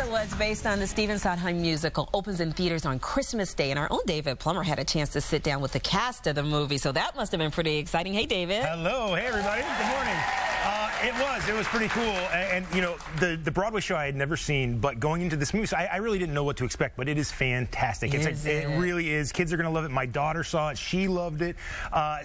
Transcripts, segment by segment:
the Woods, based on the Stephen Sondheim musical, opens in theaters on Christmas Day, and our own David Plummer had a chance to sit down with the cast of the movie, so that must have been pretty exciting. Hey, David. Hello. Hey, everybody. Good morning. It was pretty cool, and you know, the Broadway show I had never seen, but going into this movie, so I really didn't know what to expect, but it is fantastic. It really is. Kids are going to love it. My daughter saw it. She loved it.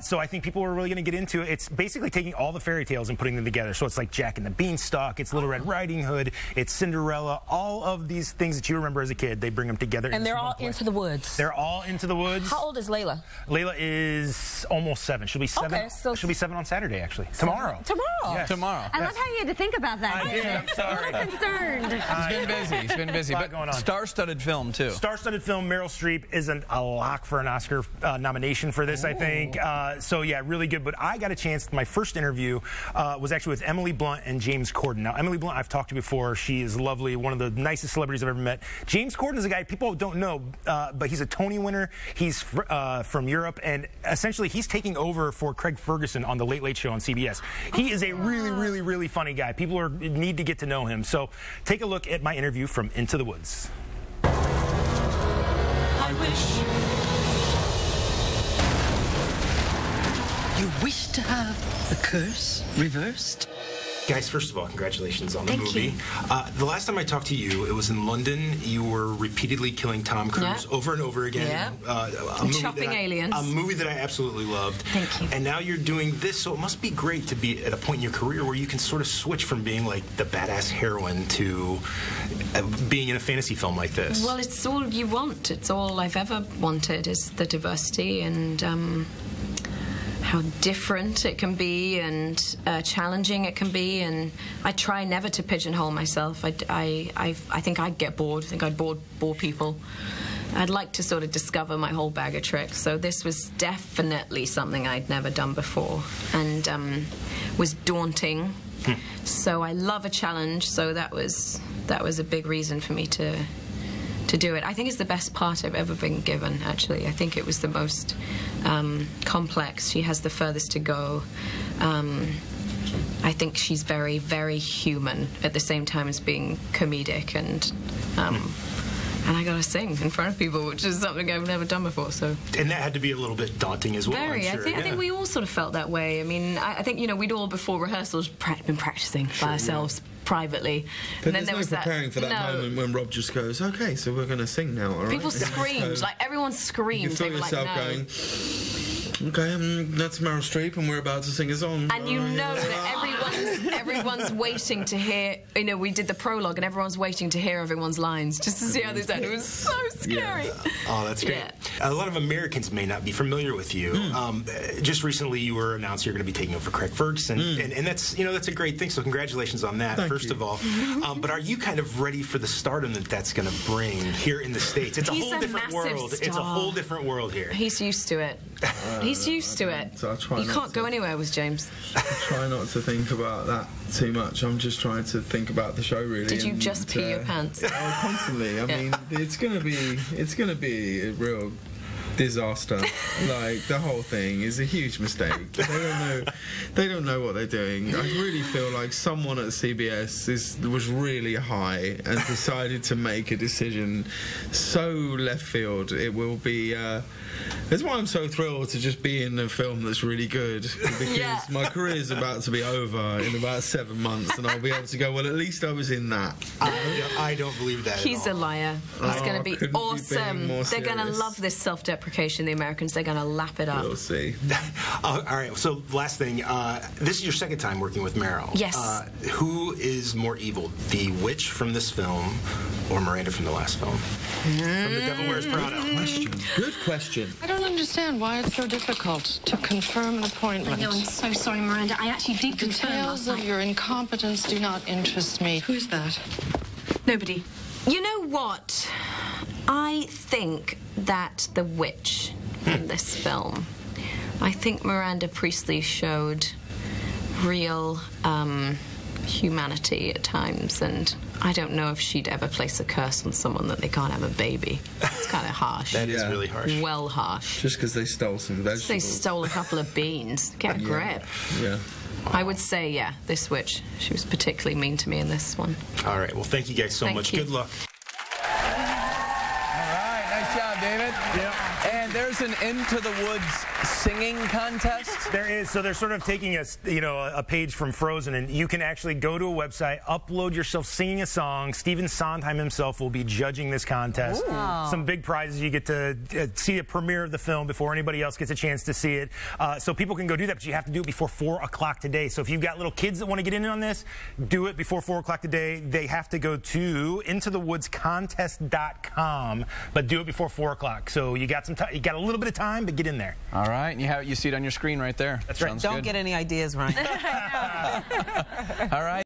So I think people are really going to get into it. It's basically taking all the fairy tales and putting them together. So it's like Jack and the Beanstalk, it's Little Red Riding Hood, it's Cinderella, all of these things that you remember as a kid, they bring them together. And they're all into the woods. They're all into the woods. How old is Layla? Layla is almost 7. She'll be 7. Okay, so she'll be 7 on Saturday, actually. Tomorrow. Yes. Tomorrow. I love how you had to think about that. I did. I'm sorry. I'm a little concerned. He's been busy. He's been busy. But going on. Star-studded film, too. Star-studded film. Meryl Streep isn't a lock for an Oscar nomination for this, I think. So, yeah, really good. But I got a chance. My first interview was actually with Emily Blunt and James Corden. Now, Emily Blunt, I've talked to before. She is lovely. One of the nicest celebrities I've ever met. James Corden is a guy people don't know, but he's a Tony winner. He's from Europe, and essentially he's taking over for Craig Ferguson on The Late Late Show on CBS. He is a really funny guy. People need to get to know him. So take a look at my interview from Into the Woods. I wish you wish to have the curse reversed. Guys, first of all, congratulations on the Thank movie. you. The last time I talked to you, it was in London. You were repeatedly killing Tom Cruise over and over again. Chopping aliens. A movie that I absolutely loved. Thank you. And now you're doing this, so it must be great to be at a point in your career where you can sort of switch from being like the badass heroine to being in a fantasy film like this. Well, it's all you want. It's all I've ever wanted is the diversity and how different it can be and challenging it can be, and I try never to pigeonhole myself. I think I'd get bored. I think I'd bore people. I'd like to sort of discover my whole bag of tricks. So this was definitely something I'd never done before, and was daunting. So I love a challenge. So that was a big reason for me to do it. I think it's the best part I've ever been given, actually. I think it was the most complex. She has the furthest to go. I think she's very, very human at the same time as being comedic, and I gotta sing in front of people, which is something I've never done before. So. And that had to be a little bit daunting as well. Very. I'm sure. I think we all sort of felt that way. I mean, I think we'd all before rehearsals been practicing by ourselves. Privately, but and then there was preparing for that moment when Rob just goes, "Okay, so we're going to sing now." All right. People screamed, like everyone screamed. You feel yourself going, "Okay, that's Meryl Streep, and we're about to sing a song." And you know that everyone's waiting to hear. You know, we did the prologue, and everyone's waiting to hear everyone's lines just to see how they sound. It was so scary. Yeah. Oh, that's great. Yeah. A lot of Americans may not be familiar with you. Just recently, you were announced you're going to be taking over Craig Ferguson, and that's that's a great thing. So congratulations on that. First of all, but are you kind of ready for the stardom that's going to bring here in the States? It's a whole different world. Star. It's a whole different world here. He's used to it. He's used to it. So you can't go anywhere with James. I try not to think about that too much. I'm just trying to think about the show, really. Did you just pee your pants? Oh, constantly. I mean, it's gonna be a real disaster. Like, the whole thing is a huge mistake. They don't know what they're doing. I really feel like someone at CBS was really high and decided to make a decision so left field. It will be that's why I'm so thrilled to just be in a film that's really good, because my career is about to be over in about 7 months, and I'll be able to go, well, at least I was in that. I don't believe that. He's a liar. He's going to be awesome. They're going to love this self-deprecation, the Americans. They're going to lap it up. We'll see. All right, so last thing. This is your second time working with Meryl. Yes. Who is more evil, the witch from this film or Miranda from the last film? From The Devil Wears Prada. Good question. I don't understand why it's so difficult to confirm an appointment. I know, I'm so sorry, Miranda. I actually did confirm last night. Details of your incompetence do not interest me. Who's that? Nobody. You know what? I think that the witch in this film, I think Miranda Priestley showed real humanity at times, and I don't know if she'd ever place a curse on someone that they can't have a baby. It's kind of harsh. That is really harsh. Well harsh. Just because they stole some vegetables. They stole a couple of beans. Get a grip. Yeah. I would say, yeah, this witch. She was particularly mean to me in this one. All right. Well, thank you guys so much. you. Good luck. All right, nice job, David. Yeah. And there's an Into the Woods singing contest. There is. So they're sort of taking a page from Frozen, and you can actually go to a website, upload yourself singing a song. Stephen Sondheim himself will be judging this contest. Ooh. Some big prizes. You get to see a premiere of the film before anybody else gets a chance to see it. So people can go do that, but you have to do it before 4 o'clock today. So if you've got little kids that want to get in on this, do it before 4 o'clock today. They have to go to intotherwoodscontest.com, but do it before 4 o'clock. So you got some time. You got a little bit of time, but get in there. All right, and you see it on your screen right there. That's right. Sounds Don't good. get any ideas, Ryan. All right.